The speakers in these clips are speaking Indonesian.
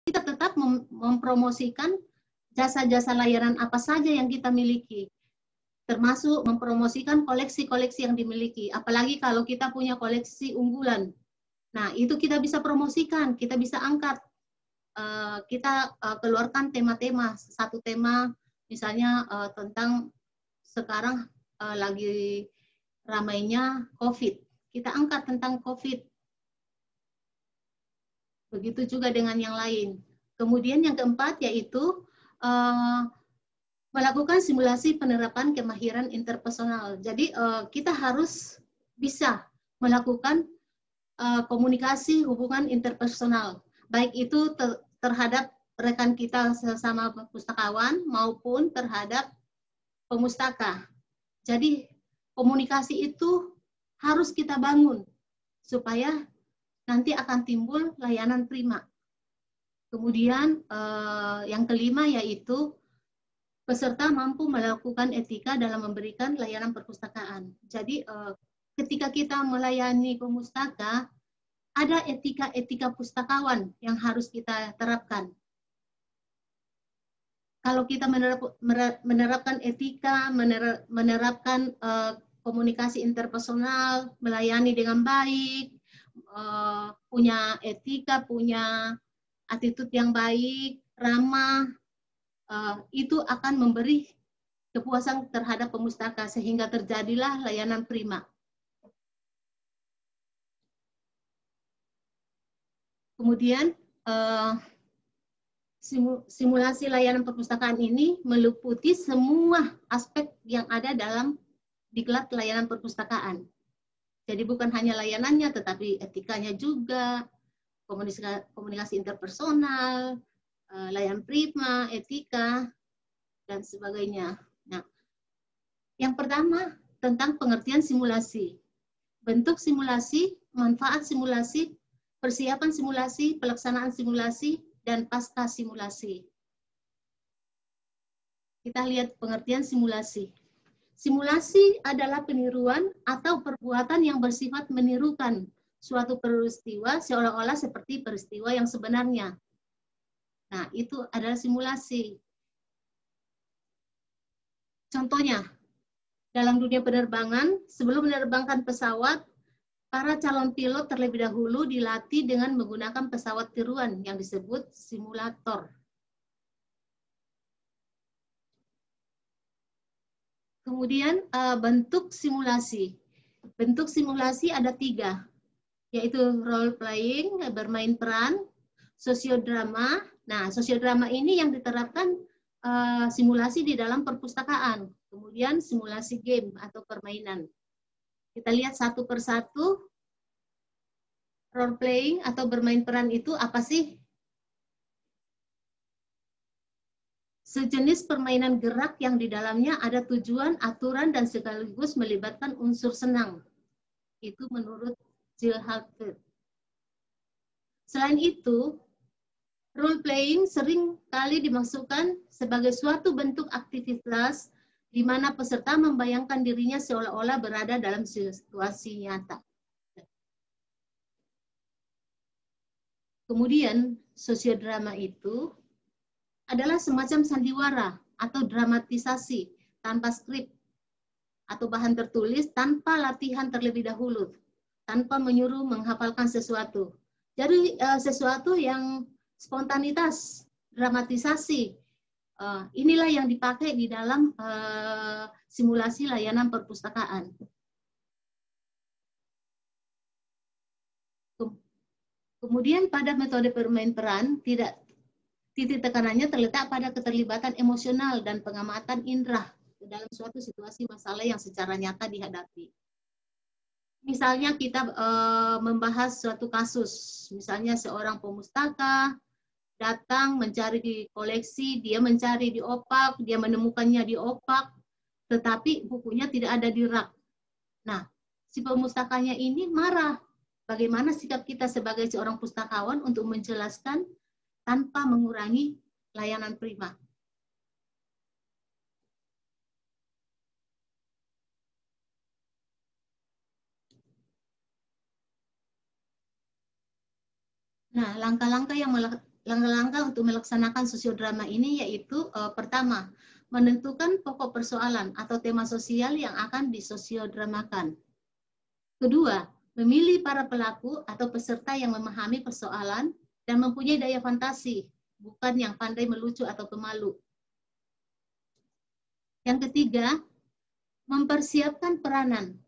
kita tetap mempromosikan jasa-jasa layanan apa saja yang kita miliki, termasuk mempromosikan koleksi-koleksi yang dimiliki. Apalagi kalau kita punya koleksi unggulan. Nah, itu kita bisa promosikan, kita bisa angkat. Kita keluarkan tema-tema. Satu tema misalnya tentang sekarang lagi ramainya COVID. Kita angkat tentang COVID. Begitu juga dengan yang lain. Kemudian yang keempat yaitu melakukan simulasi penerapan kemahiran interpersonal. Jadi kita harus bisa melakukan komunikasi hubungan interpersonal, baik itu terhadap rekan kita sesama pustakawan maupun terhadap pemustaka. Jadi komunikasi itu harus kita bangun supaya nanti akan timbul layanan prima. Kemudian yang kelima yaitu peserta mampu melakukan etika dalam memberikan layanan perpustakaan. Jadi ketika kita melayani pemustaka, ada etika-etika pustakawan yang harus kita terapkan. Kalau kita menerapkan etika, menerapkan komunikasi interpersonal, melayani dengan baik, punya etika, punya attitude yang baik, ramah, itu akan memberi kepuasan terhadap pemustaka sehingga terjadilah layanan prima. Kemudian simulasi layanan perpustakaan ini meliputi semua aspek yang ada dalam diklat layanan perpustakaan. Jadi bukan hanya layanannya, tetapi etikanya juga, komunikasi interpersonal, layanan prima, etika, dan sebagainya. Nah, yang pertama tentang pengertian simulasi. Bentuk simulasi, manfaat simulasi, persiapan simulasi, pelaksanaan simulasi, dan pasca simulasi. Kita lihat pengertian simulasi. Simulasi adalah peniruan atau perbuatan yang bersifat menirukan suatu peristiwa seolah-olah seperti peristiwa yang sebenarnya. Nah, itu adalah simulasi. Contohnya, dalam dunia penerbangan, sebelum menerbangkan pesawat, para calon pilot terlebih dahulu dilatih dengan menggunakan pesawat tiruan yang disebut simulator. Kemudian bentuk simulasi. Bentuk simulasi ada 3, yaitu role playing, bermain peran, sosiodrama. Nah, sosiodrama ini yang diterapkan simulasi di dalam perpustakaan. Kemudian simulasi game atau permainan. Kita lihat satu persatu. Role playing atau bermain peran itu apa sih? Sejenis permainan gerak yang di dalamnya ada tujuan, aturan, dan sekaligus melibatkan unsur senang. Itu menurut Jill Hartford. Selain itu, role playing sering kali dimasukkan sebagai suatu bentuk aktivitas di mana peserta membayangkan dirinya seolah-olah berada dalam situasi nyata. Kemudian, sosiodrama itu adalah semacam sandiwara atau dramatisasi tanpa skrip atau bahan tertulis, tanpa latihan terlebih dahulu, tanpa menyuruh menghafalkan sesuatu. Jadi sesuatu yang spontanitas, dramatisasi, inilah yang dipakai di dalam simulasi layanan perpustakaan. Kemudian pada metode bermain peran, titik tekanannya terletak pada keterlibatan emosional dan pengamatan indera dalam suatu situasi masalah yang secara nyata dihadapi. Misalnya kita membahas suatu kasus, misalnya seorang pemustaka datang mencari di koleksi, dia mencari di opak, dia menemukannya di opak, tetapi bukunya tidak ada di rak. Nah, si pemustakanya ini marah. Bagaimana sikap kita sebagai seorang pustakawan untuk menjelaskan tanpa mengurangi layanan prima? Nah, langkah-langkah yang langkah-langkah untuk melaksanakan sosiodrama ini yaitu pertama, menentukan pokok persoalan atau tema sosial yang akan disosiodramakan. Kedua, memilih para pelaku atau peserta yang memahami persoalan dan mempunyai daya fantasi, bukan yang pandai melucu atau pemalu. Yang ketiga, mempersiapkan peranan.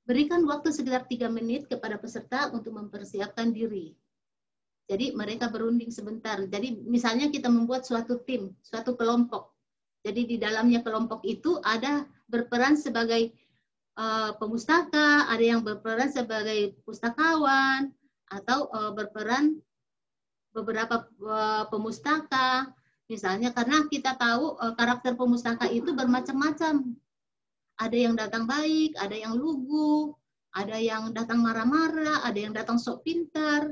Berikan waktu sekitar 3 menit kepada peserta untuk mempersiapkan diri. Jadi mereka berunding sebentar. Jadi misalnya kita membuat suatu tim, suatu kelompok. Jadi di dalamnya kelompok itu ada berperan sebagai pemustaka, ada yang berperan sebagai pustakawan, atau berperan beberapa pemustaka. Misalnya karena kita tahu karakter pemustaka itu bermacam-macam. Ada yang datang baik, ada yang lugu, ada yang datang marah-marah, ada yang datang sok pintar.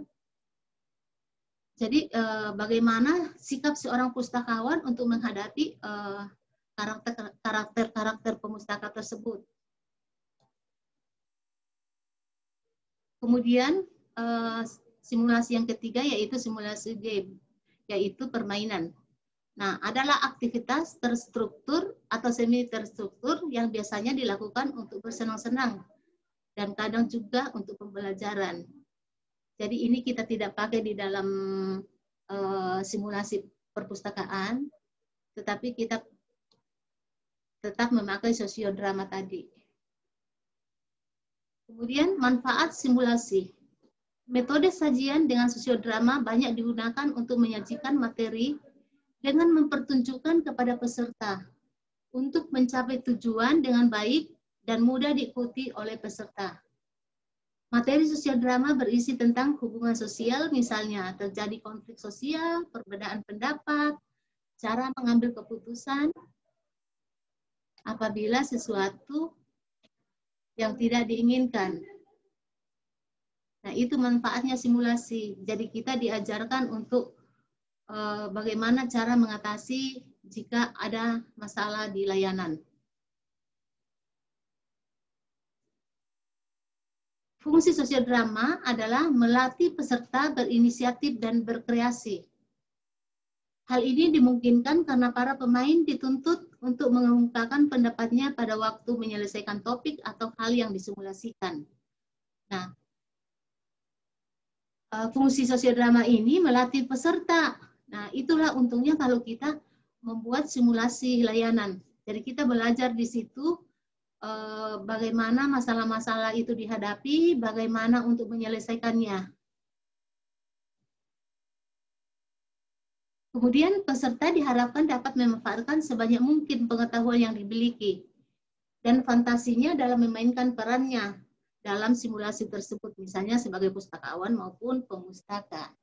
Jadi bagaimana sikap seorang pustakawan untuk menghadapi karakter pemustaka tersebut. Kemudian simulasi yang ketiga yaitu simulasi game, yaitu permainan. Nah, adalah aktivitas terstruktur atau semi terstruktur yang biasanya dilakukan untuk bersenang-senang dan kadang juga untuk pembelajaran. Jadi ini kita tidak pakai di dalam simulasi perpustakaan, tetapi kita tetap memakai sosiodrama tadi. Kemudian manfaat simulasi. Metode sajian dengan sosiodrama banyak digunakan untuk menyajikan materi dengan mempertunjukkan kepada peserta untuk mencapai tujuan dengan baik dan mudah diikuti oleh peserta. Materi sosiodrama berisi tentang hubungan sosial, misalnya terjadi konflik sosial, perbedaan pendapat, cara mengambil keputusan apabila sesuatu yang tidak diinginkan. Nah, itu manfaatnya simulasi. Jadi kita diajarkan untuk bagaimana cara mengatasi jika ada masalah di layanan. Fungsi sosiodrama adalah melatih peserta berinisiatif dan berkreasi. Hal ini dimungkinkan karena para pemain dituntut untuk mengemukakan pendapatnya pada waktu menyelesaikan topik atau hal yang disimulasikan. Nah, fungsi sosiodrama ini melatih peserta. Nah, itulah untungnya kalau kita membuat simulasi layanan. Jadi kita belajar di situ bagaimana masalah-masalah itu dihadapi, bagaimana untuk menyelesaikannya. Kemudian peserta diharapkan dapat memanfaatkan sebanyak mungkin pengetahuan yang dimiliki dan fantasinya dalam memainkan perannya dalam simulasi tersebut, misalnya sebagai pustakawan maupun pemustaka.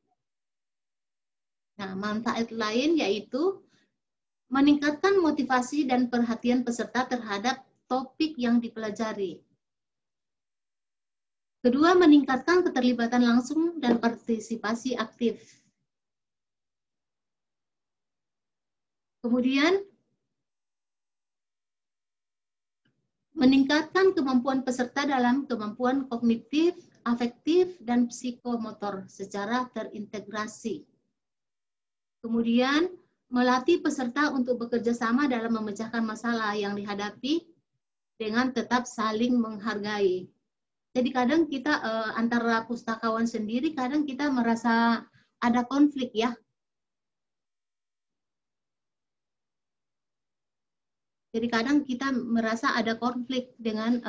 Nah, manfaat lain yaitu meningkatkan motivasi dan perhatian peserta terhadap topik yang dipelajari. Kedua, meningkatkan keterlibatan langsung dan partisipasi aktif. Kemudian, meningkatkan kemampuan peserta dalam kemampuan kognitif, afektif, dan psikomotor secara terintegrasi. Kemudian, melatih peserta untuk bekerja sama dalam memecahkan masalah yang dihadapi dengan tetap saling menghargai. Jadi kadang kita antara pustakawan sendiri, kadang kita merasa ada konflik ya. Jadi kadang kita merasa ada konflik dengan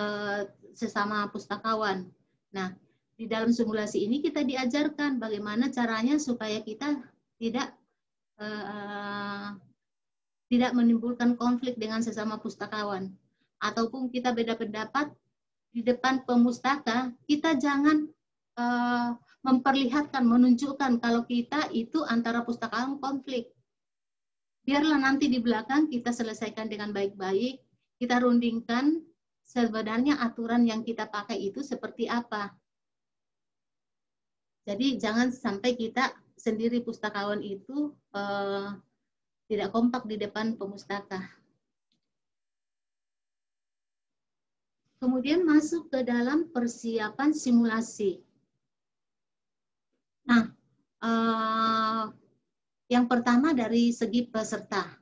sesama pustakawan. Nah, di dalam simulasi ini kita diajarkan bagaimana caranya supaya kita tidak menimbulkan konflik dengan sesama pustakawan. Ataupun kita beda pendapat di depan pemustaka, kita jangan memperlihatkan, menunjukkan kalau kita itu antara pustakawan konflik. Biarlah nanti di belakang kita selesaikan dengan baik-baik, kita rundingkan sebenarnya aturan yang kita pakai itu seperti apa. Jadi jangan sampai kita sendiri pustakawan itu tidak kompak di depan pemustaka. Kemudian masuk ke dalam persiapan simulasi. Nah, Yang pertama dari segi peserta.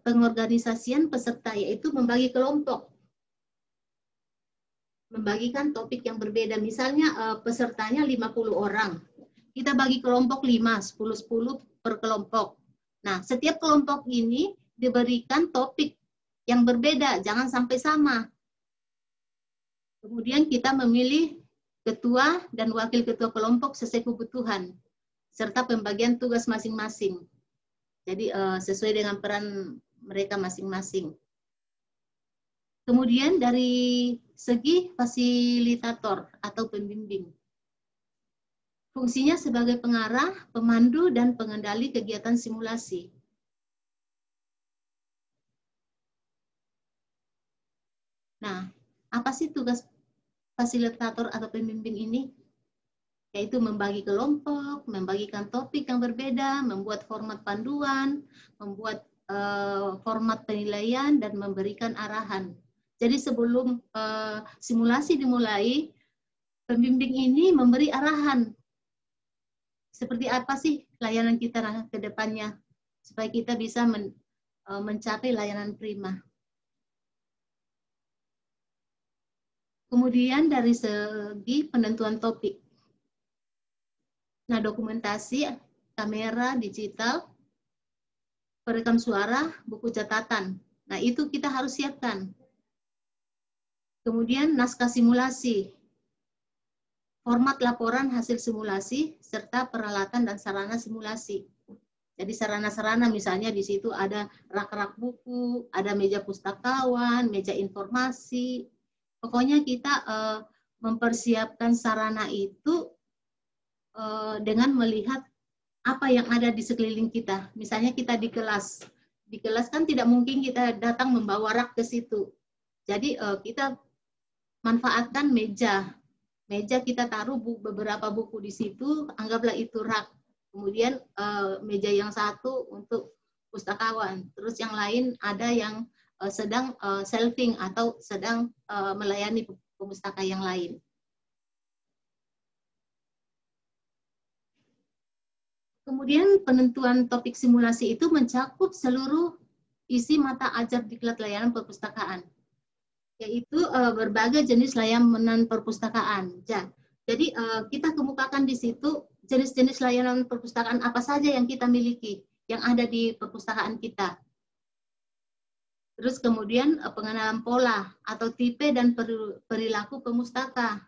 Pengorganisasian peserta, yaitu membagi kelompok. Membagikan topik yang berbeda. Misalnya pesertanya 50 orang. Kita bagi kelompok 5, 10 per kelompok. Nah, setiap kelompok ini diberikan topik yang berbeda, jangan sampai sama. Kemudian kita memilih ketua dan wakil ketua kelompok sesuai kebutuhan, serta pembagian tugas masing-masing. Jadi sesuai dengan peran mereka masing-masing. Kemudian dari segi fasilitator atau pembimbing. Fungsinya sebagai pengarah, pemandu, dan pengendali kegiatan simulasi. Nah, apa sih tugas fasilitator atau pembimbing ini? Yaitu membagi kelompok, membagikan topik yang berbeda, membuat format panduan, membuat format penilaian, dan memberikan arahan. Jadi sebelum simulasi dimulai, pembimbing ini memberi arahan. Seperti apa sih layanan kita ke depannya, supaya kita bisa mencapai layanan prima. Kemudian dari segi penentuan topik. Nah, dokumentasi, kamera, digital, perekam suara, buku catatan. Nah, itu kita harus siapkan. Kemudian naskah simulasi, format laporan hasil simulasi, serta peralatan dan sarana simulasi. Jadi sarana-sarana misalnya di situ ada rak-rak buku, ada meja pustakawan, meja informasi. Pokoknya kita mempersiapkan sarana itu dengan melihat apa yang ada di sekeliling kita. Misalnya kita di kelas kan tidak mungkin kita datang membawa rak ke situ. Jadi kita manfaatkan meja kita taruh beberapa buku di situ, anggaplah itu rak. Kemudian meja yang satu untuk pustakawan, terus yang lain ada yang sedang shelving atau sedang melayani pemustaka yang lain. Kemudian penentuan topik simulasi itu mencakup seluruh isi mata ajar diklat layanan perpustakaan, yaitu berbagai jenis layanan perpustakaan. Jadi kita kemukakan di situ jenis-jenis layanan perpustakaan apa saja yang kita miliki, yang ada di perpustakaan kita. Terus kemudian pengenalan pola atau tipe dan perilaku pemustaka.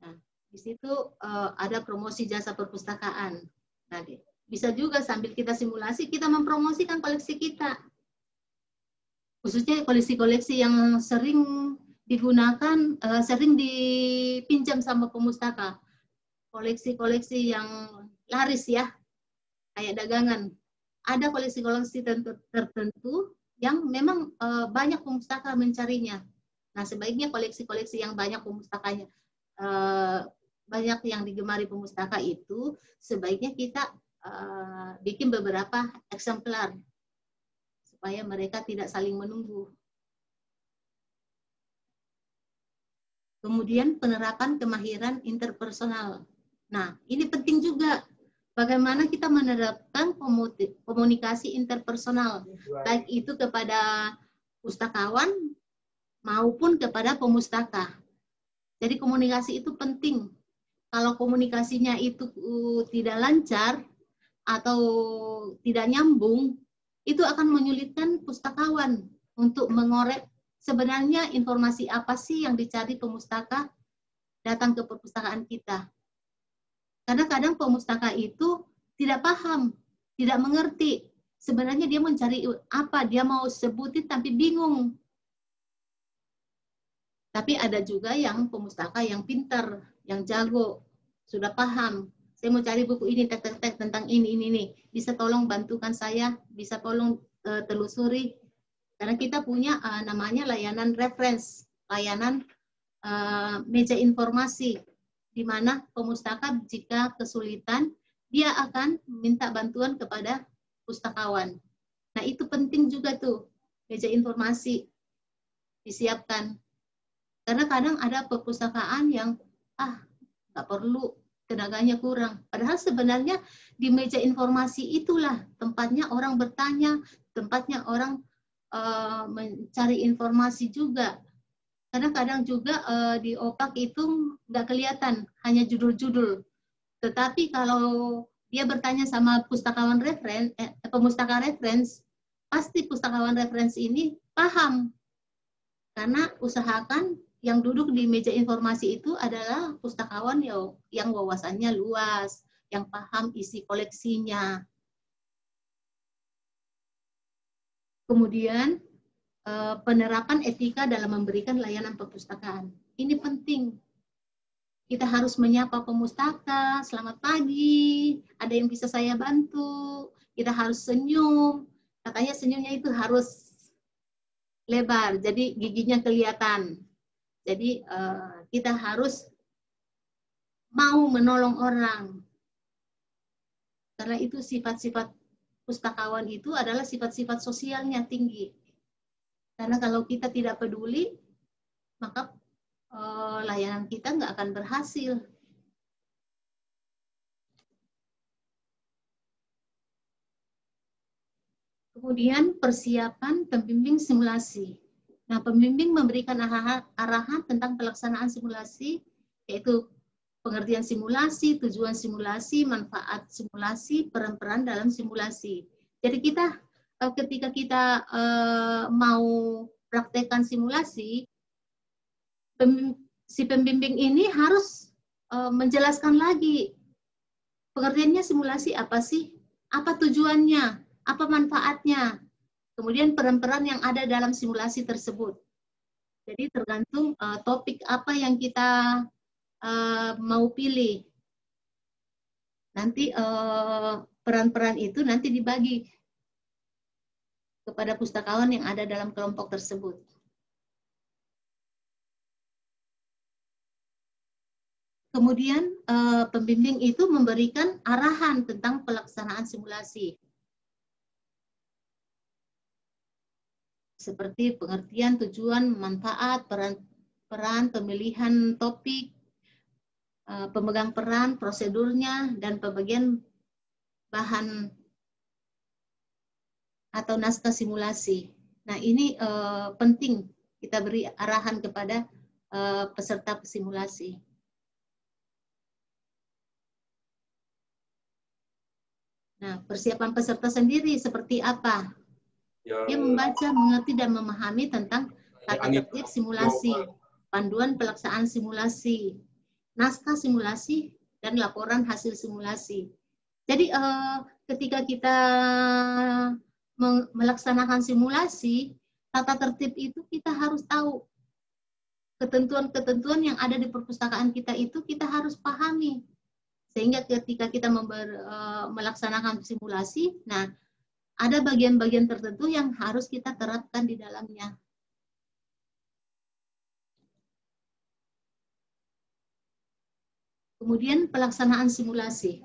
Nah, di situ ada promosi jasa perpustakaan. Nah, bisa juga sambil kita simulasi, kita mempromosikan koleksi kita. Khususnya koleksi-koleksi yang sering digunakan, sering dipinjam sama pemustaka. Koleksi-koleksi yang laris ya, kayak dagangan. Ada koleksi-koleksi tertentu yang memang banyak pemustaka mencarinya. Nah, sebaiknya koleksi-koleksi yang banyak pemustakanya, banyak yang digemari pemustaka itu, sebaiknya kita bikin beberapa eksemplar supaya mereka tidak saling menunggu. Kemudian penerapan kemahiran interpersonal. Nah, ini penting juga. Bagaimana kita menerapkan komunikasi interpersonal, baik itu kepada pustakawan maupun kepada pemustaka. Jadi komunikasi itu penting. Kalau komunikasinya itu tidak lancar atau tidak nyambung, itu akan menyulitkan pustakawan untuk mengorek sebenarnya informasi apa sih yang dicari pemustaka datang ke perpustakaan kita. Karena kadang pemustaka itu tidak paham, tidak mengerti. Sebenarnya dia mencari apa, dia mau sebutin tapi bingung. Tapi ada juga yang pemustaka yang pintar, yang jago, sudah paham. Saya mau cari buku ini, tek-tek tentang ini. Bisa tolong bantukan saya, bisa tolong telusuri. Karena kita punya namanya layanan reference, layanan meja informasi, di mana pemustaka jika kesulitan, dia akan minta bantuan kepada pustakawan. Nah, itu penting juga tuh, meja informasi disiapkan. Karena kadang ada perpustakaan yang, nggak perlu, tenaganya kurang. Padahal sebenarnya di meja informasi itulah tempatnya orang bertanya, tempatnya orang mencari informasi juga. Kadang-kadang juga di opak itu nggak kelihatan, hanya judul-judul. Tetapi kalau dia bertanya sama pustakawan pemustaka reference, pasti pustakawan reference ini paham. Karena usahakan yang duduk di meja informasi itu adalah pustakawan yang wawasannya luas, yang paham isi koleksinya. Kemudian penerapan etika dalam memberikan layanan perpustakaan. Ini penting. Kita harus menyapa pemustaka, selamat pagi, ada yang bisa saya bantu. Kita harus senyum. Katanya senyumnya itu harus lebar, jadi giginya kelihatan. Jadi kita harus mau menolong orang. Karena itu sifat-sifat pustakawan itu adalah sifat-sifat sosialnya tinggi. Karena kalau kita tidak peduli, maka layanan kita nggak akan berhasil. Kemudian persiapan pembimbing simulasi. Nah, pembimbing memberikan arahan tentang pelaksanaan simulasi, yaitu pengertian simulasi, tujuan simulasi, manfaat simulasi, peran-peran dalam simulasi. Jadi kita ketika kita mau praktekkan simulasi, si pembimbing ini harus menjelaskan lagi pengertiannya simulasi apa sih, apa tujuannya, apa manfaatnya, kemudian peran-peran yang ada dalam simulasi tersebut. Jadi tergantung topik apa yang kita mau pilih. Nanti peran-peran itu nanti dibagi kepada pustakawan yang ada dalam kelompok tersebut. Kemudian pembimbing itu memberikan arahan tentang pelaksanaan simulasi. Seperti pengertian, tujuan, manfaat, peran, pemilihan topik, pemegang peran, prosedurnya, dan pembagian bahan atau naskah simulasi. Nah, ini penting kita beri arahan kepada peserta simulasi. Nah, persiapan peserta sendiri seperti apa? Dia membaca, mengerti, dan memahami tentang tata tertib simulasi, panduan pelaksanaan simulasi, naskah simulasi, dan laporan hasil simulasi. Jadi ketika kita melaksanakan simulasi, tata tertib itu kita harus tahu. Ketentuan-ketentuan yang ada di perpustakaan kita itu kita harus pahami. Sehingga ketika kita melaksanakan simulasi, nah ada bagian-bagian tertentu yang harus kita terapkan di dalamnya. Kemudian pelaksanaan simulasi.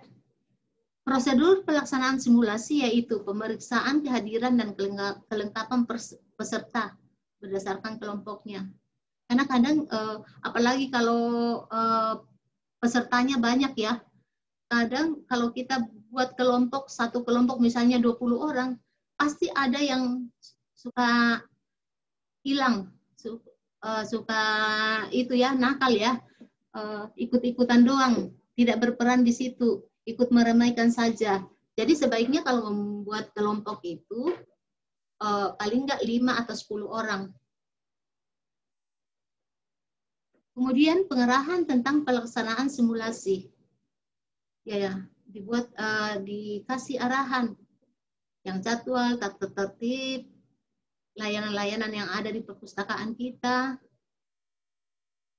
Prosedur pelaksanaan simulasi yaitu pemeriksaan kehadiran dan kelengkapan peserta berdasarkan kelompoknya. Karena kadang, apalagi kalau pesertanya banyak ya, kadang kalau kita buat kelompok, satu kelompok misalnya 20 orang, pasti ada yang suka hilang, suka itu ya, nakal ya, ikut-ikutan doang, tidak berperan di situ, ikut meremehkan saja. Jadi sebaiknya kalau membuat kelompok itu, paling nggak 5 atau 10 orang. Kemudian pengerahan tentang pelaksanaan simulasi. Ya, dibuat dikasih arahan yang jadwal, tata tertib, layanan-layanan yang ada di perpustakaan kita.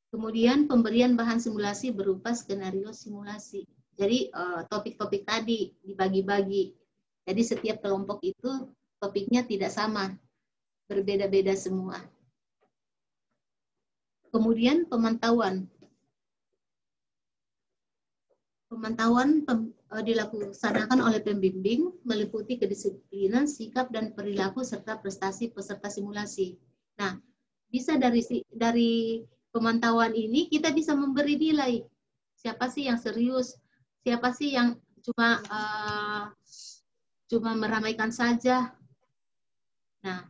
Kemudian pemberian bahan simulasi berupa skenario simulasi. Jadi topik-topik tadi dibagi-bagi. Jadi setiap kelompok itu topiknya tidak sama, berbeda-beda semua. Kemudian pemantauan. Pemantauan dilaksanakan oleh pembimbing meliputi kedisiplinan, sikap, dan perilaku serta prestasi peserta simulasi. Nah, bisa dari pemantauan ini kita bisa memberi nilai siapa sih yang serius, siapa sih yang cuma meramaikan saja. Nah,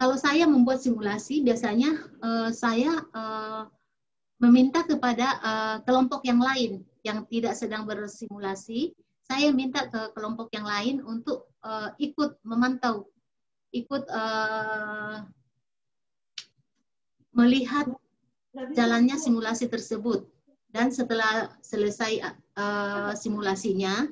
kalau saya membuat simulasi, biasanya saya meminta kepada kelompok yang lain yang tidak sedang bersimulasi, saya minta ke kelompok yang lain untuk ikut memantau, ikut melihat jalannya simulasi tersebut. Dan setelah selesai simulasinya,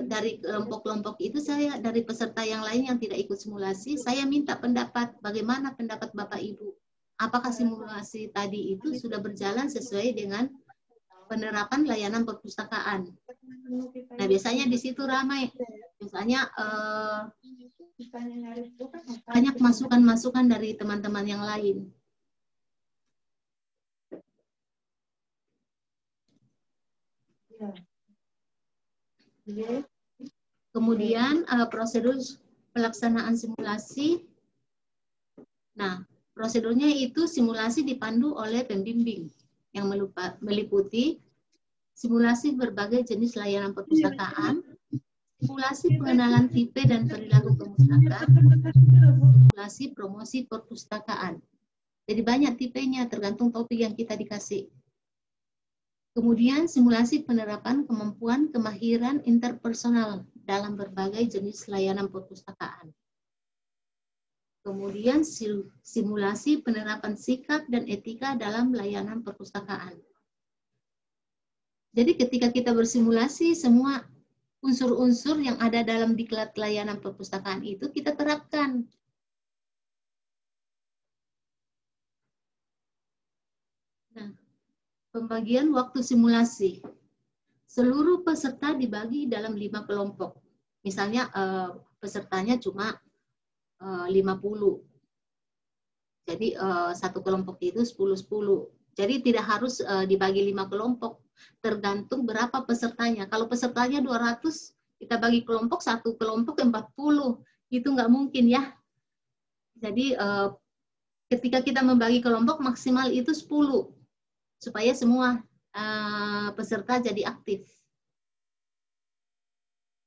dari kelompok-kelompok itu, saya dari peserta yang lain yang tidak ikut simulasi, saya minta pendapat, bagaimana pendapat Bapak Ibu? Apakah simulasi tadi itu sudah berjalan sesuai dengan penerapan layanan perpustakaan? Nah, biasanya di situ ramai. Misalnya banyak masukan-masukan dari teman-teman yang lain. Kemudian prosedur pelaksanaan simulasi. Nah, prosedurnya itu simulasi dipandu oleh pembimbing yang meliputi simulasi berbagai jenis layanan perpustakaan, simulasi pengenalan tipe dan perilaku pemustaka, simulasi promosi perpustakaan. Jadi banyak tipenya tergantung topik yang kita dikasih. Kemudian simulasi penerapan kemampuan kemahiran interpersonal dalam berbagai jenis layanan perpustakaan. Kemudian simulasi penerapan sikap dan etika dalam layanan perpustakaan. Jadi ketika kita bersimulasi, semua unsur-unsur yang ada dalam diklat layanan perpustakaan itu kita terapkan. Nah, pembagian waktu simulasi. Seluruh peserta dibagi dalam 5 kelompok. Misalnya pesertanya cuma 50. Jadi satu kelompok itu 10-10. Jadi tidak harus dibagi 5 kelompok. Tergantung berapa pesertanya. Kalau pesertanya 200, kita bagi kelompok, satu kelompok 40. Itu nggak mungkin ya. Jadi ketika kita membagi kelompok maksimal itu 10. Supaya semua peserta jadi aktif.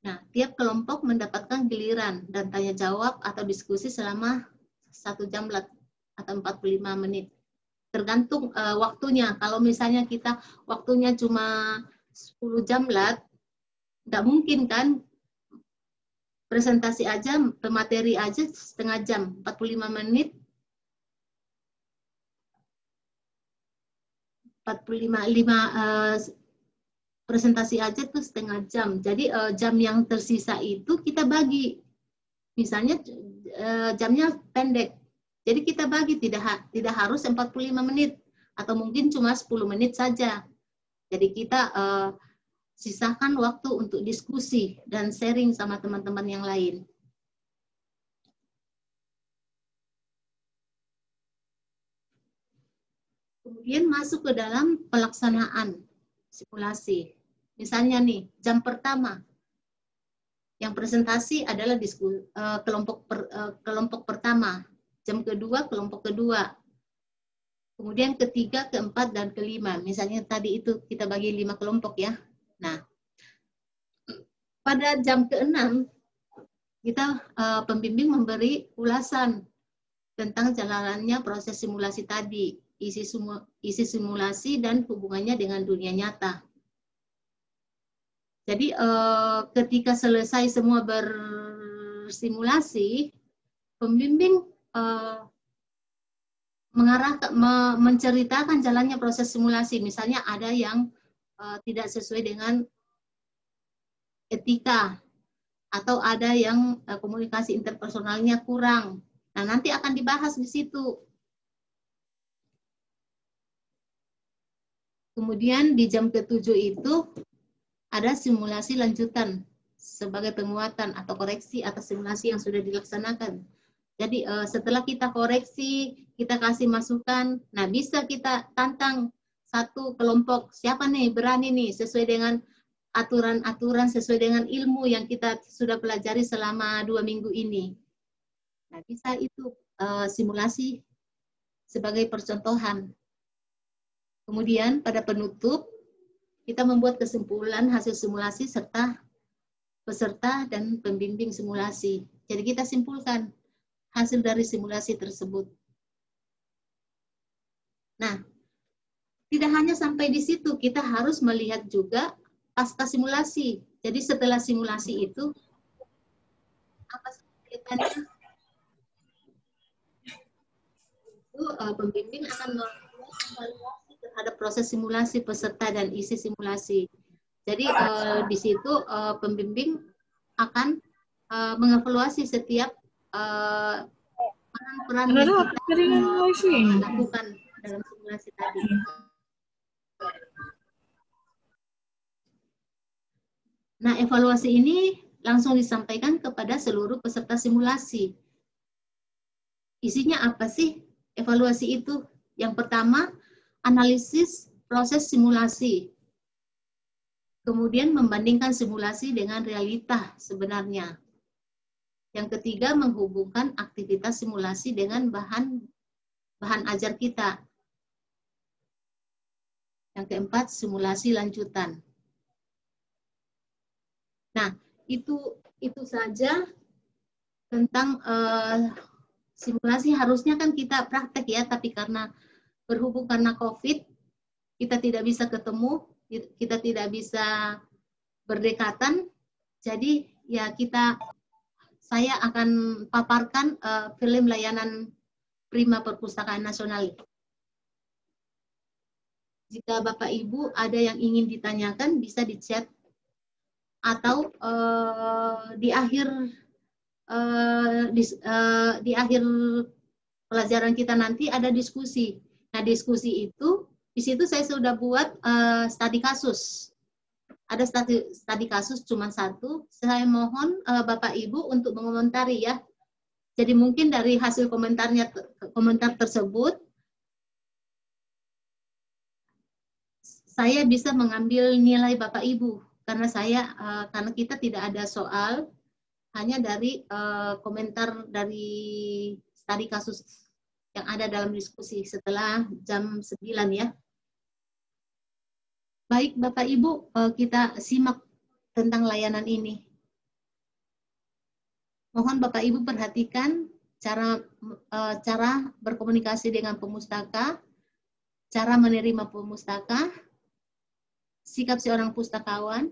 Nah, tiap kelompok mendapatkan giliran dan tanya jawab atau diskusi selama 1 jam atau 45 menit. Tergantung waktunya. Kalau misalnya kita waktunya cuma 10 jam nggak mungkin kan. Presentasi aja, pemateri aja setengah jam, 45 menit. 45 presentasi aja tuh setengah jam. Jadi jam yang tersisa itu kita bagi. Misalnya jamnya pendek. Jadi kita bagi, tidak harus 45 menit atau mungkin cuma 10 menit saja. Jadi kita sisakan waktu untuk diskusi dan sharing sama teman-teman yang lain. Kemudian masuk ke dalam pelaksanaan simulasi. Misalnya nih, jam pertama yang presentasi adalah kelompok pertama, jam kedua kelompok kedua, kemudian ketiga, keempat, dan kelima. Misalnya tadi itu kita bagi 5 kelompok ya. Nah, pada jam ke-6 kita pembimbing memberi ulasan tentang jalannya proses simulasi tadi, isi simulasi dan hubungannya dengan dunia nyata. Jadi ketika selesai semua bersimulasi, pembimbing menceritakan jalannya proses simulasi. Misalnya ada yang tidak sesuai dengan etika, atau ada yang komunikasi interpersonalnya kurang. Nah, nanti akan dibahas di situ. Kemudian di jam ke-7 itu ada simulasi lanjutan sebagai penguatan atau koreksi atas simulasi yang sudah dilaksanakan. Jadi setelah kita koreksi, kita kasih masukan, nah bisa kita tantang satu kelompok, siapa nih berani nih sesuai dengan aturan-aturan, sesuai dengan ilmu yang kita sudah pelajari selama 2 minggu ini. Nah bisa itu simulasi sebagai percontohan. Kemudian pada penutup, kita membuat kesimpulan hasil simulasi serta peserta dan pembimbing simulasi. Jadi kita simpulkan hasil dari simulasi tersebut. Nah, tidak hanya sampai di situ, kita harus melihat juga pasca simulasi. Jadi setelah simulasi itu, apa sih kaitannya? Itu pembimbing akan melakukan evaluasi terhadap proses simulasi peserta dan isi simulasi. Jadi di situ pembimbing akan mengevaluasi setiap peran-peran yang kita lakukan dalam simulasi tadi. Nah, evaluasi ini langsung disampaikan kepada seluruh peserta simulasi. Isinya apa sih evaluasi itu? Yang pertama, analisis proses simulasi. Kemudian membandingkan simulasi dengan realita sebenarnya. Yang ketiga, menghubungkan aktivitas simulasi dengan bahan ajar kita. Yang keempat, simulasi lanjutan. Nah, itu saja tentang simulasi. Harusnya kan kita praktek ya, tapi karena berhubung karena COVID, kita tidak bisa ketemu, kita tidak bisa berdekatan. Jadi ya saya akan paparkan film layanan Prima Perpustakaan Nasional. Jika Bapak Ibu ada yang ingin ditanyakan, bisa di chat atau di akhir di akhir pelajaran kita nanti ada diskusi. Nah, diskusi itu di situ saya sudah buat studi kasus. Ada studi kasus cuma satu. Saya mohon Bapak Ibu untuk mengomentari ya. Jadi mungkin dari hasil komentar tersebut saya bisa mengambil nilai Bapak Ibu. Karena kita tidak ada soal, hanya dari komentar dari studi kasus yang ada dalam diskusi setelah jam 9 ya. Baik Bapak Ibu, kita simak tentang layanan ini. Mohon Bapak Ibu perhatikan cara berkomunikasi dengan pemustaka, cara menerima pemustaka, sikap seorang pustakawan,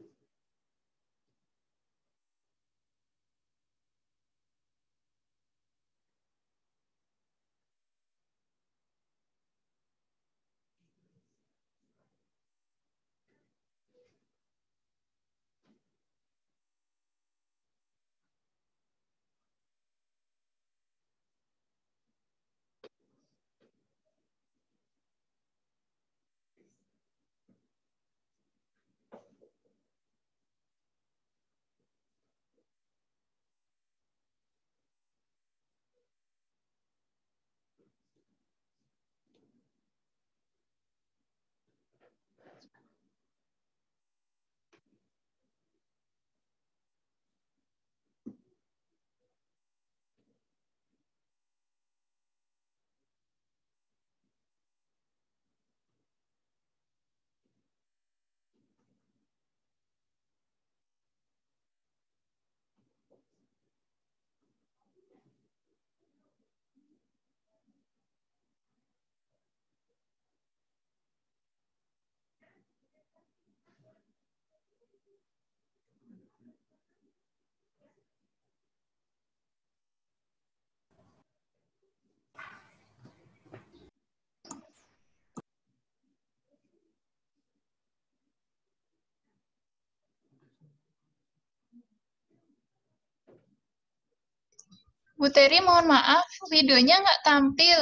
Bu Teri, mohon maaf, videonya nggak tampil.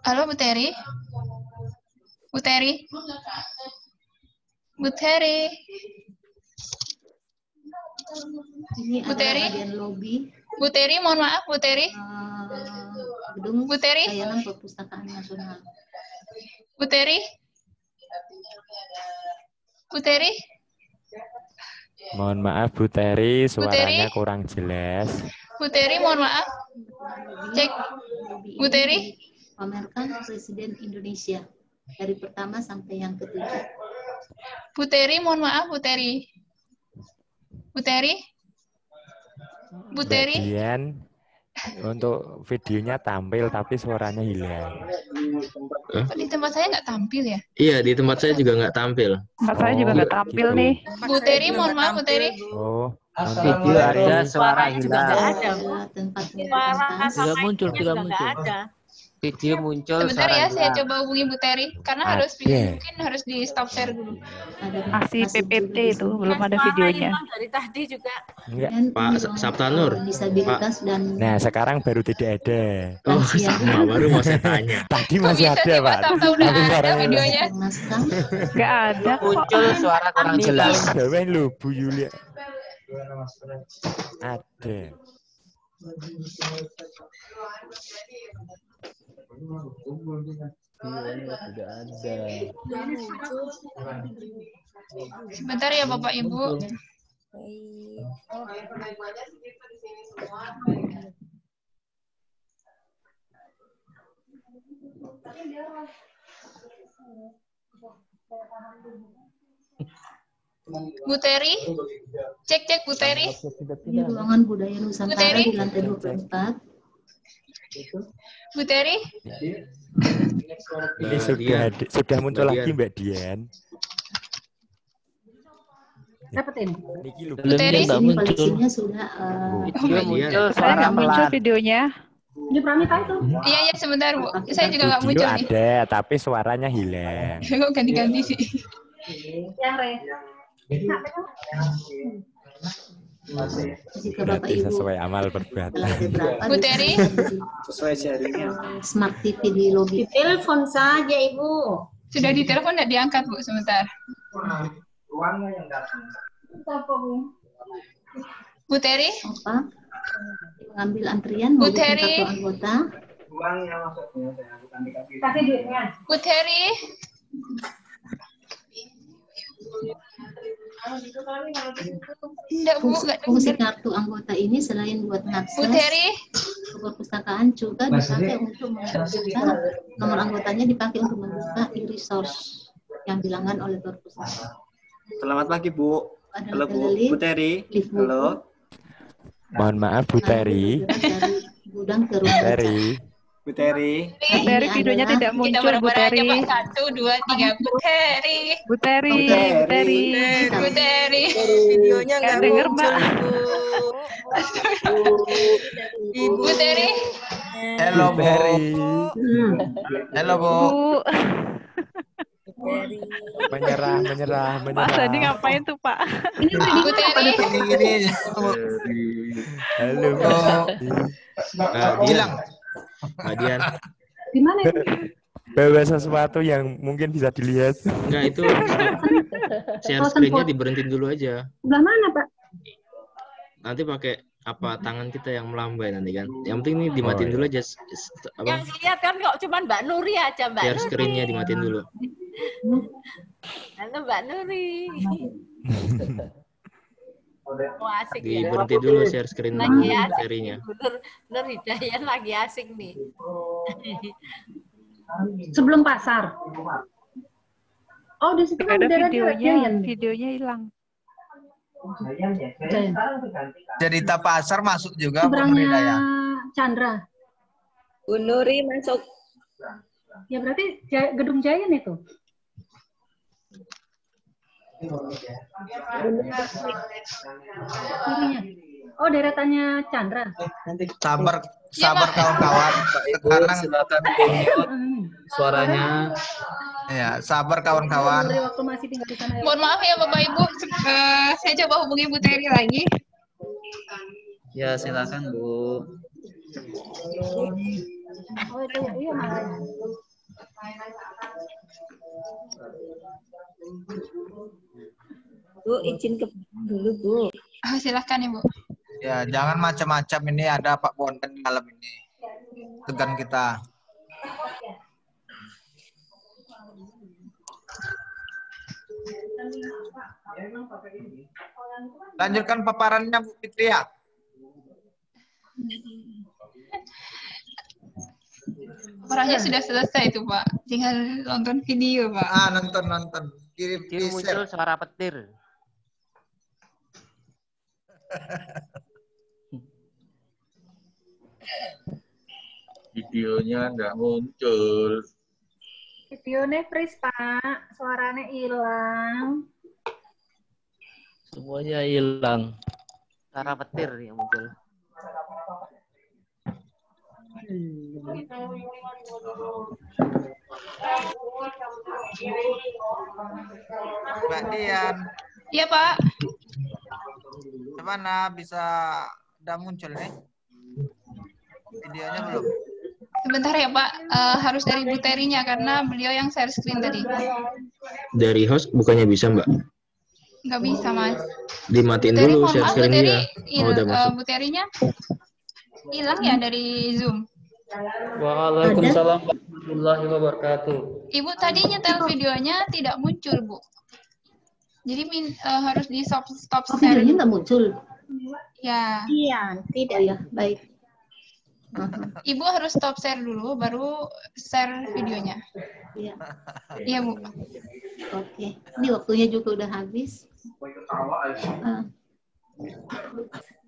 Halo, Bu Teri? Bu Teri? Bu Teri? Ini Bu Teri? bagian lobby. Bu Teri, mohon maaf, Bu Teri? Gedung Bu Teri? Layanan Perpustakaan Nasional. Bu Teri? Bu Teri? Mohon maaf Bu Teri, suaranya Teri? kurang jelas. Bu Teri, mohon maaf. Cek. Bu Teri? pamerkan Presiden Indonesia dari pertama sampai yang ketujuh. Bu Teri, mohon maaf Bu Teri. Bu Teri? Bu Mbak Teri? Dian, untuk videonya tampil tapi suaranya hilang. Kok di tempat saya nggak tampil ya? Iya, di tempat saya juga nggak tampil. Tempat saya juga nggak tampil gitu. nih. Bu Teri, mohon maaf Bu Teri. Oh, untuk Video dari ada, suara juga hilang. nggak ada. Tempat Suara Tidak muncul, juga tidak nggak muncul. ada. Video muncul, Sebentar suara ya, saya hilang. coba hubungi Bu Teri. Karena mungkin harus di stop share dulu. Masih PPT itu, belum ada Suara videonya. hilang dari tadi juga. enggak. Dan Pak Saptanur. disabilitas dan Nah, sekarang baru tidak ada. Oh, sama. Baru mau saya tanya. Tadi Kok masih bisa ada, sih Pak Pak. Sabta udah Tapi ada suaranya videonya? naskah Nggak ada kok. Muncul suara kurang Ini jelas. paling bawah lho, Bu Yulia. Ada. Sebentar ya Bapak Ibu. Bu Teri? Cek Bu Teri. di ruangan budaya Nusantara Teri? di lantai 24. Bu Teri? Ini Mbak sudah Dian. sudah muncul Mbak lagi Dian. Mbak Dian. Dapetin. Niki lho. Bu Teri? Belum Ini muncul. koleksinya sudah Video Mbak muncul, Saya suara nggak muncul pelan. videonya. Di Pramita itu. Iya, ya sebentar Bu. Saya juga nggak Video muncul nih. ada, tapi suaranya hilang. Kok ganti-ganti sih? Yang Re. jika Bapak Berarti Ibu sesuai amal perbuatan. telah beberapa Bu Teri? Sesuai sharing. Smart TV di lobi. Telepon saja Ibu. Sudah ditelepon nggak diangkat Bu sebentar. Bu Teri? Apa? Mengambil antrian Bu mau bikin Teri? kartu anggota. Kasih duitnya. Bu Teri? Enggak Bu, nggak Fungsi dengar. kartu anggota ini selain buat Bu mengakses Teri? ke perpustakaan juga dipakai untuk membuka nomor anggotanya dipakai untuk membuka e-resource yang bilangan oleh perpustakaan. Selamat pagi, Bu. Ada Halo, Bu. telik, Bu Teri. lift buku, Halo. Mohon maaf Bu Teri. dari gudang ke Bu rumah. Teri. Bu Teri. Nah, Bu Teri ini videonya adalah- tidak Kita muncul, Bu bareng-bareng aja Teri. Pak. 1, 2, 3. Bu Teri. Bu Teri, Bu Teri. Bu Teri. Bu Teri. Videonya Nggak nggak denger, muncul, Mbak. Ibu. Bu Teri. Halo, Bu Teri. Halo, Bu. Bu, Menyerah. Pak Sandi ngapain tuh, Pak? Bu Teri. Ini. Halo. Oh. Bilang. Mbak Dian. Di mana itu? Bawa sesuatu yang mungkin bisa dilihat. Enggak, itu share screen-nya diberhentiin dulu aja. Sebelah mana, Pak? Nanti pakai tangan kita yang melambai nanti kan. Yang penting ini dimatiin dulu aja. Yang lihat kan kok cuma Mbak Nuri aja, Mbak Share Nuri. screen-nya dimatiin dulu. Halo Mbak Nuri. Oh, asik ya. Diberhenti dulu share screen Lagi asik. serinya. Nur Hidayat lagi asik nih. Sebelum pasar. Oh, di situ Nggak ada daerah videonya, Jayan. videonya hilang. Jayan. Cerita pasar masuk juga, Bu Seberangnya Nurhidayah. Chandra. Bu Nuri masuk. Ya berarti gedung Jayan itu. Kirinya. Oh, deretannya Chandra. Sabar kawan-kawan. Sekarang Hmm. Suaranya ya, sabar kawan-kawan. Nuri waktu masih tinggal di sana. Mohon maaf ya Bapak Ibu. Saya coba hubungi Bu Teri lagi. ya silakan Bu. Oh, itu ya, iya malah. Bu, izin ke dulu, Bu. Silahkan Ibu. Ya, jangan macam-macam, ini ada Pak Bondan di dalam ini. Tegan kita. Lanjutkan paparannya, Bu Fitria. Orangnya sudah selesai itu Pak. Tinggal nonton video Pak. Ah, nonton. Kirim di Kecil muncul share. suara petir. Videonya nggak muncul. Videonya freeze, Pak. Suaranya hilang. Semuanya hilang. Suara petir yang muncul. Mbak Dian, Iya Pak. gimana bisa udah muncul nih? Videonya belum? Sebentar ya Pak. Harus dari Bu Terinya karena beliau yang share screen tadi. Dari host bukannya bisa, Mbak? Nggak bisa Mas. Dimatiin Bu Teri, dulu mohon maaf Bu share-share Teri. dia. Oh, udah masuk. Bu Terinya hilang ya dari Zoom. Waalaikumsalam warahmatullahi wabarakatuh. Ibu tadi nyetel videonya tidak muncul Bu. Jadi harus di stop share. Videonya nggak muncul. Ya. Iya, tidak. Ya, baik. Ibu harus stop share dulu, baru share videonya. Iya. Iya Bu. Oke. Ini waktunya juga udah habis.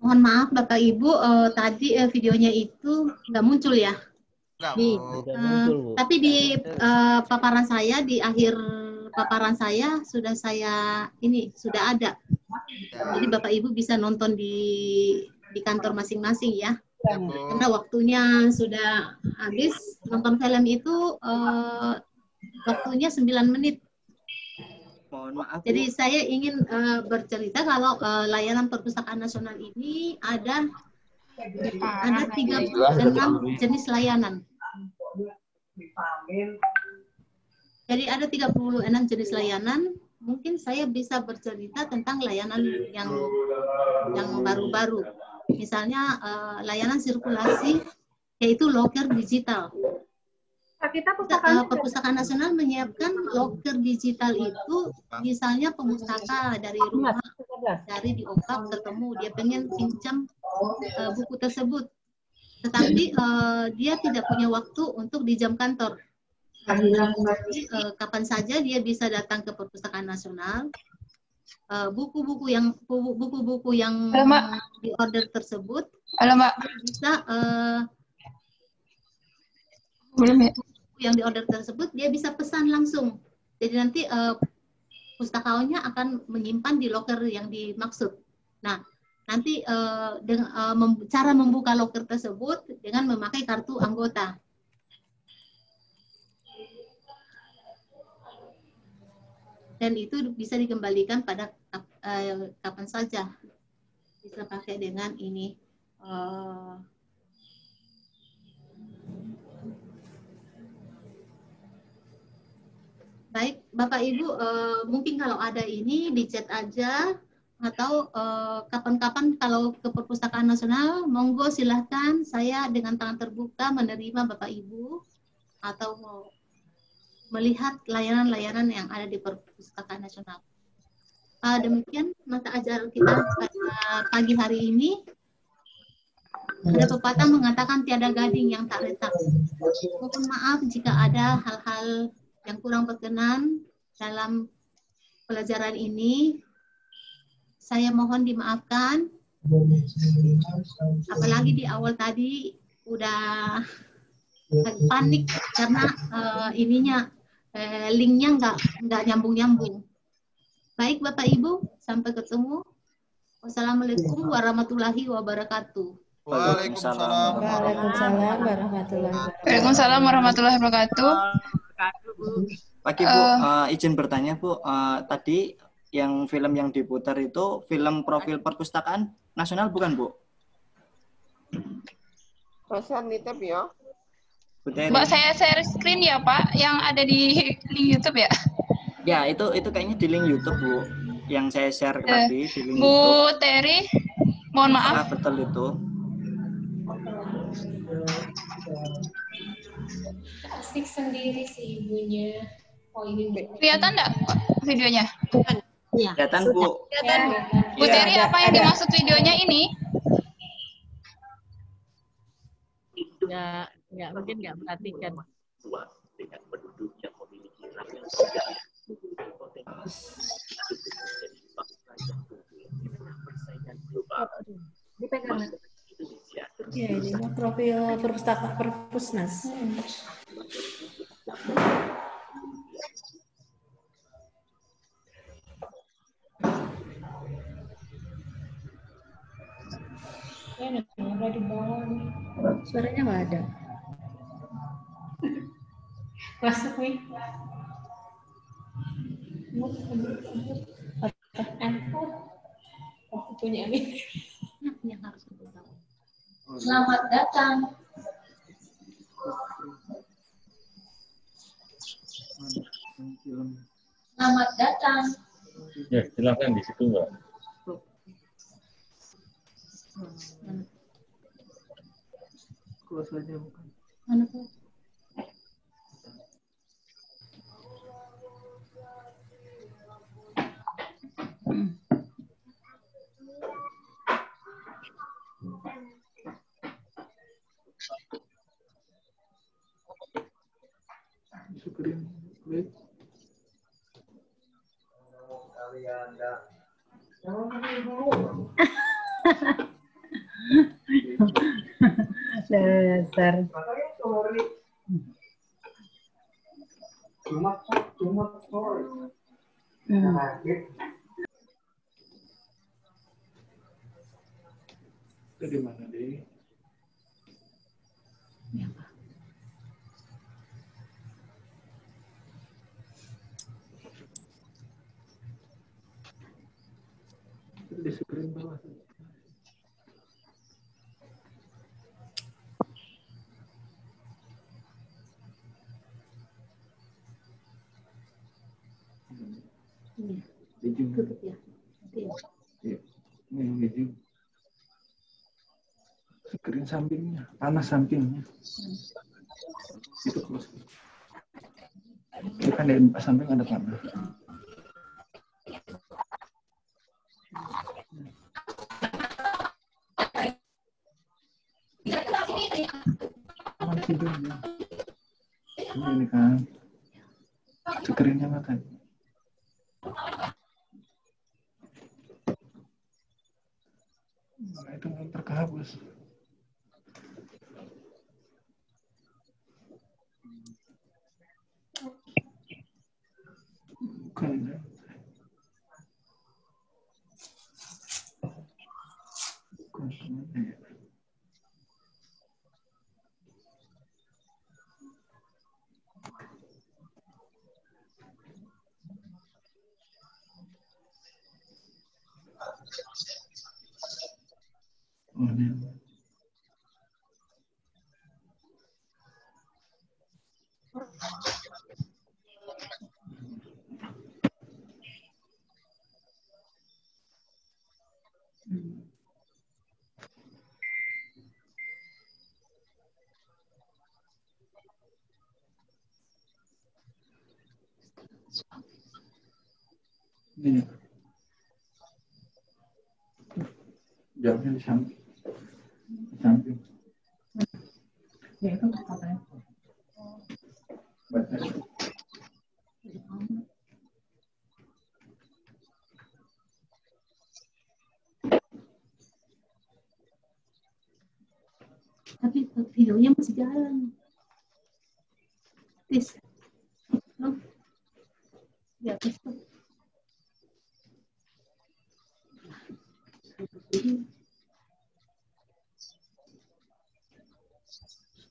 Mohon maaf Bapak Ibu, tadi videonya itu nggak muncul ya. Tapi di paparan saya, di akhir paparan saya sudah ada. Jadi Bapak Ibu bisa nonton di kantor masing-masing ya. Karena waktunya sudah habis, nonton film itu waktunya 9 menit. Mohon maaf. Jadi saya ingin bercerita kalau layanan perpustakaan nasional ini ada 36 jenis layanan. Jadi ada 36 jenis layanan. Mungkin saya bisa bercerita tentang layanan yang baru-baru. Misalnya layanan sirkulasi, yaitu loker digital. Perpustakaan Nasional menyiapkan loker digital itu, misalnya pemustaka dari rumah, dari di OKAP ketemu, dia pengen pinjam buku tersebut. Tetapi dia tidak punya waktu untuk di jam kantor. Jadi, kapan saja dia bisa datang ke Perpustakaan Nasional. Buku-buku yang di order tersebut bisa yang di order tersebut dia bisa pesan langsung. Jadi nanti pustakawannya akan menyimpan di loker yang dimaksud. Nah, nanti cara membuka loker tersebut dengan memakai kartu anggota. Dan itu bisa dikembalikan pada kapan saja. Bisa pakai dengan ini. Baik, Bapak Ibu, mungkin kalau ada ini di chat aja, atau kapan-kapan kalau ke Perpustakaan Nasional, monggo silahkan, saya dengan tangan terbuka menerima Bapak Ibu, atau mau melihat layanan-layanan yang ada di Perpustakaan Nasional. Demikian mata ajar kita pada pagi hari ini. Ada pepatah mengatakan tiada gading yang tak retak. Mohon maaf jika ada hal-hal yang kurang berkenan dalam pelajaran ini. Saya mohon dimaafkan. Apalagi di awal tadi udah panik karena linknya nggak nyambung-nyambung. Baik Bapak Ibu, sampai ketemu. Wassalamualaikum warahmatullahi wabarakatuh. Waalaikumsalam warahmatullahi wabarakatuh. Waalaikumsalam warahmatullahi wabarakatuh. Pagi Bu, izin bertanya Bu, tadi yang film yang diputar itu film profil Perpustakaan Nasional bukan Bu? Pesan nitip ya. Mbak, saya share screen ya Pak, yang ada di link YouTube ya? Ya, itu kayaknya di link YouTube Bu, yang saya share tadi di link Bu YouTube. Teri, mohon maaf. Betul itu. Asik sendiri sih ibunya. Oh ini Kelihatan nggak videonya? Kelihatan Bu. Bu Teri, apa yang dimaksud videonya ini? mungkin nggak perhatikan. Luas dengan penduduk yang memiliki ragam budaya. Potensi bangsa yang unggul di tengah persaingan global. Indonesia. Ya, ini mah profil perpustakaan perpusnas. Suaranya nggak ada. Masuk nih. Punya nih. Yang harus kita tahu. Selamat datang. Selamat datang. Ya, silakan di situ, Mbak. Close aja bukan. Mana tuh? Syukurin. Baik. Dasar. Itu di mana deh? Itu di screen bawah. Hijau. Tutup ya. Iya. Ini yang hijau. Screen sampingnya, panas sampingnya. Itu close. Itu kan di samping ada panas. Panas hidungnya. Ini kan. Screennya makan. Nah, itu nggak terkehapus. Bukan. Bukan kemana ya? Oh, ini. Ini. Jawabnya di samping. Di samping. Ya itu katanya. Baca. Tapi videonya masih jalan. Tis. Oh. Ya, tis.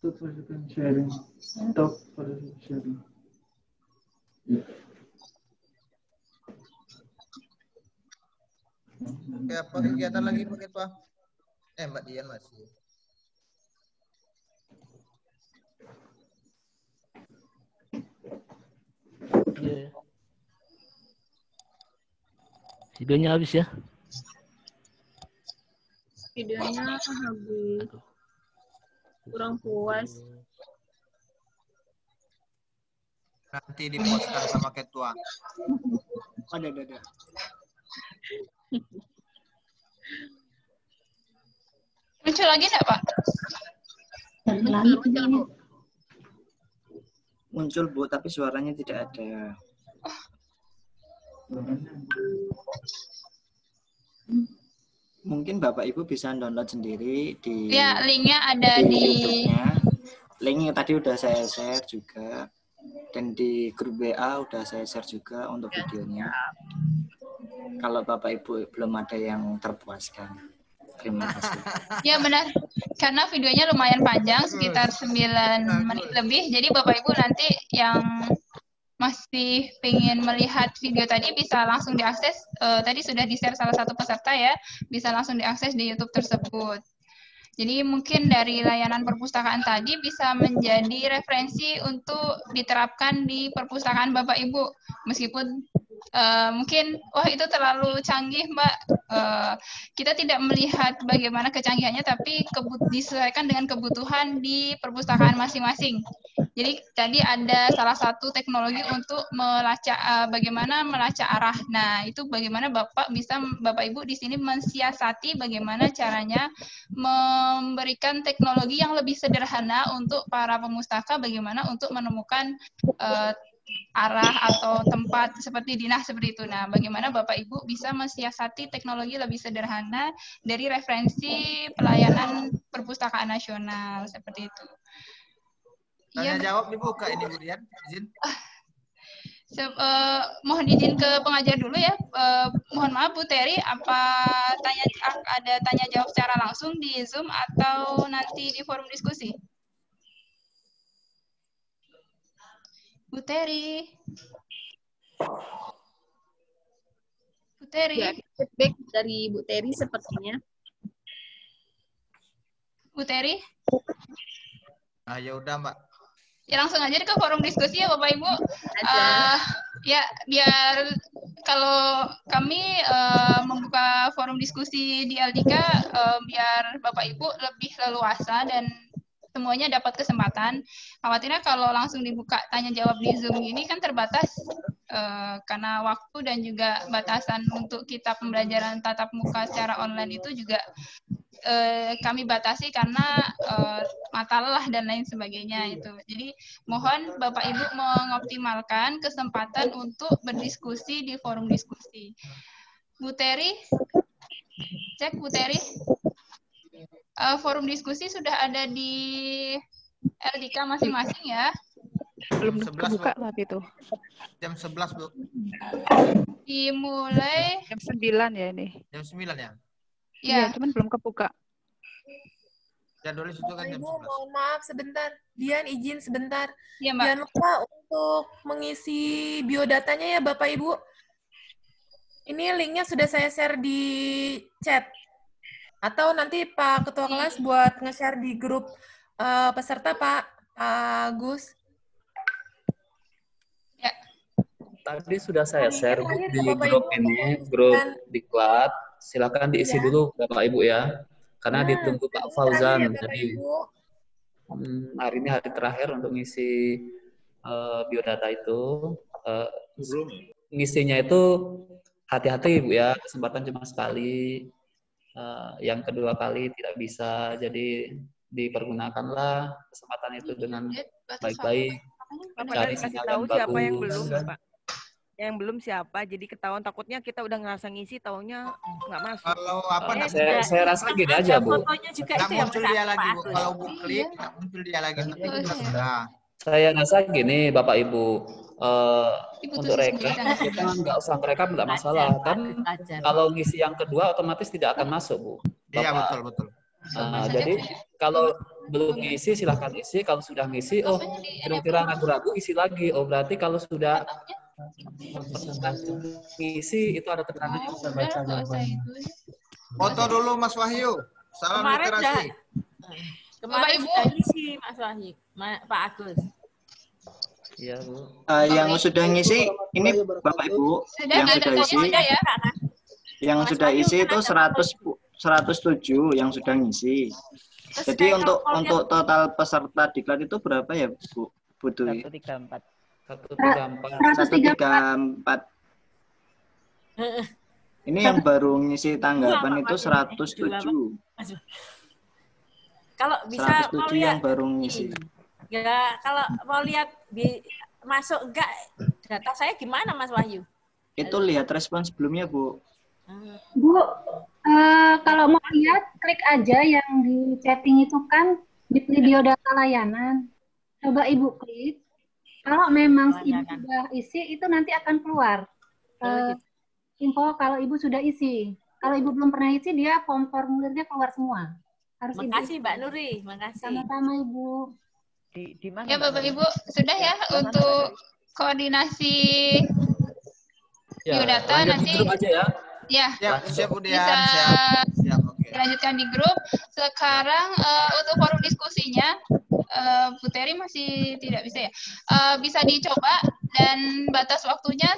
Stop for sharing. Stop for sharing. Ya. Oke, apa kegiatan lagi Pak Ketua? Mbak Dian masih. Ya. Videonya habis ya? Videonya habis. Kurang puas. Nanti dipostkan sama Ketua. Ada. Muncul lagi nggak, Pak? Muncul Bu, tapi suaranya tidak ada. Mungkin Bapak Ibu bisa download sendiri di Ya, linknya ada di YouTube-nya. Linknya tadi udah saya share juga. Dan di grup WA udah saya share juga untuk videonya. Kalau Bapak Ibu belum ada yang terpuaskan. Terima kasih. Ya benar, karena videonya lumayan panjang, sekitar 9 menit lebih. Jadi Bapak Ibu nanti yang masih pengen melihat video tadi bisa langsung diakses. Tadi sudah di-share salah satu peserta ya, bisa langsung diakses di YouTube tersebut. Jadi mungkin dari layanan perpustakaan tadi bisa menjadi referensi untuk diterapkan di perpustakaan Bapak Ibu. Meskipun mungkin wah itu terlalu canggih Mbak, kita tidak melihat bagaimana kecanggihannya, tapi disesuaikan dengan kebutuhan di perpustakaan masing-masing. Jadi tadi ada salah satu teknologi untuk melacak bagaimana melacak arah. Nah itu bagaimana Bapak Ibu di sini mensiasati bagaimana caranya memberikan teknologi yang lebih sederhana untuk para pemustaka, bagaimana untuk menemukan arah atau tempat seperti dinah seperti itu. Nah, bagaimana Bapak Ibu bisa mensiasati teknologi lebih sederhana dari referensi pelayanan perpustakaan nasional seperti itu. Tanya jawab dibuka ini Bu Dian, izin. Mohon izin ke pengajar dulu ya. Mohon maaf Bu Teri, apa ada tanya jawab secara langsung di Zoom atau nanti di forum diskusi? Bu Teri. Bu Teri. Ya, feedback dari Bu Teri sepertinya. Bu Teri. Ah ya udah Mbak. Ya langsung aja ke forum diskusi ya Bapak Ibu. Ya biar kalau kami membuka forum diskusi di LDK biar Bapak Ibu lebih leluasa dan semuanya dapat kesempatan. Khawatirnya kalau langsung dibuka tanya jawab di Zoom ini kan terbatas karena waktu dan juga batasan untuk kita pembelajaran tatap muka secara online itu juga kami batasi karena mata lelah dan lain sebagainya itu. Jadi mohon Bapak Ibu mengoptimalkan kesempatan untuk berdiskusi di forum diskusi. Bu Teri, cek Bu Teri. Forum diskusi sudah ada di LDK masing-masing ya. Belum kebuka saat itu. Jam 11 Bu. Dimulai jam 9 ya ini. Jam 9 ya? Iya, cuman belum kebuka. Jadwalnya situ kan jam 11. Mohon maaf sebentar. Dian izin sebentar. Ya, Mbak. Jangan lupa untuk mengisi biodatanya ya Bapak Ibu. Ini linknya sudah saya share di chat. Atau nanti Pak Ketua Kelas buat nge-share di grup peserta Pak Agus. Ya. Tadi sudah saya share di grup ini, grup diklat. Silakan diisi dulu Bapak Ibu ya. Karena ditunggu Pak Fauzan. Jadi hari ini hari terakhir untuk ngisi biodata itu. Ngisinya itu hati-hati Ibu ya, kesempatan cuma sekali. Yang kedua kali tidak bisa, jadi dipergunakanlah kesempatan itu dengan baik-baik. Cari kasih tahu siapa yang belum, Pak. Yang belum siapa, jadi ketahuan, takutnya kita udah ngerasa ngisi, taunya nggak masuk. Kalau apa saya rasa gini aja Bu. Fotonya juga nggak itu yang muncul dia lagi Bu. Kalau Bu klik nggak muncul dia lagi. Nah. Saya rasa gini Bapak Ibu. Untuk rekap kita nggak usah merekap, nggak masalah kan. Kalau ngisi yang kedua otomatis tidak akan masuk Bu. Iya betul. Jadi kalau belum ngisi silahkan isi. Kalau sudah ngisi, oh kira-kira ragu-ragu isi lagi. Oh berarti kalau sudah ngisi itu ada tekanannya bisa baca jawabannya. Foto dulu Mas Wahyu. Salam literasi. Kemarin sudah isi Mas Wahyu, Pak Agus. Iya Bu. Yang sudah ngisi ini Bapak Ibu yang sudah isi. Yang sudah isi itu 107 yang sudah ngisi. Jadi untuk total peserta diklat itu berapa ya Bu? Butuh 134. 134. Ini yang baru ngisi tanggapan itu 107. Kalau bisa mau 107 yang lihat baru ngisi. ya, kalau mau lihat di masuk enggak data saya gimana Mas Wahyu? Itu lihat respon sebelumnya, Bu. Bu, kalau mau lihat, klik aja yang di chatting itu kan di video data layanan. Coba Ibu klik. Kalau memang Ibu sudah isi, itu nanti akan keluar. Info kalau Ibu sudah isi. Kalau Ibu belum pernah isi, dia formulirnya keluar semua. Harus Makasih Mbak Nuri, makasih. Sama-sama Ibu. Di mana? Ya Bapak Ibu, sudah ya untuk koordinasi biodata lanjut nanti. di grup aja ya. Ya, siap Bu Dian, bisa siap. Oke. dilanjutkan di grup. Sekarang untuk forum diskusinya, Bu Teri masih tidak bisa ya. Bisa dicoba dan batas waktunya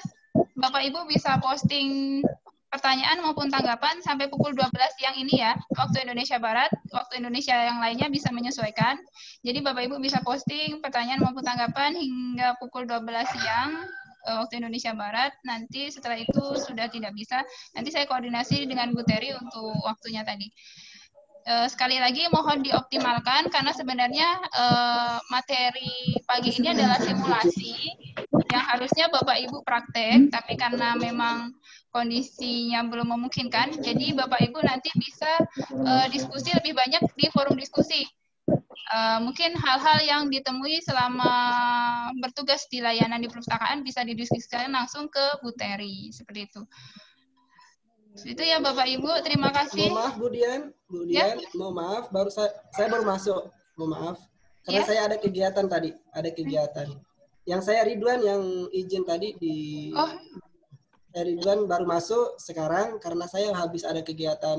Bapak Ibu bisa posting pertanyaan maupun tanggapan sampai pukul 12 siang ini ya, waktu Indonesia Barat. Waktu Indonesia yang lainnya bisa menyesuaikan. Jadi Bapak Ibu bisa posting pertanyaan maupun tanggapan hingga pukul 12 siang waktu Indonesia Barat. Nanti setelah itu sudah tidak bisa. Nanti saya koordinasi dengan Bu Teri untuk waktunya tadi. Sekali lagi mohon dioptimalkan karena sebenarnya materi pagi ini adalah simulasi yang harusnya Bapak Ibu praktek, tapi karena memang kondisinya belum memungkinkan, jadi Bapak Ibu nanti bisa diskusi lebih banyak di forum diskusi. Mungkin hal-hal yang ditemui selama bertugas di layanan di perpustakaan bisa didiskusikan langsung ke Bu Teri, seperti itu. Itu ya Bapak Ibu, terima kasih. Mohon maaf Bu Dian, mohon maaf, saya baru masuk, mohon maaf. Karena saya ada kegiatan tadi, Yang saya Ridwan yang izin tadi Ridwan baru masuk sekarang karena saya habis ada kegiatan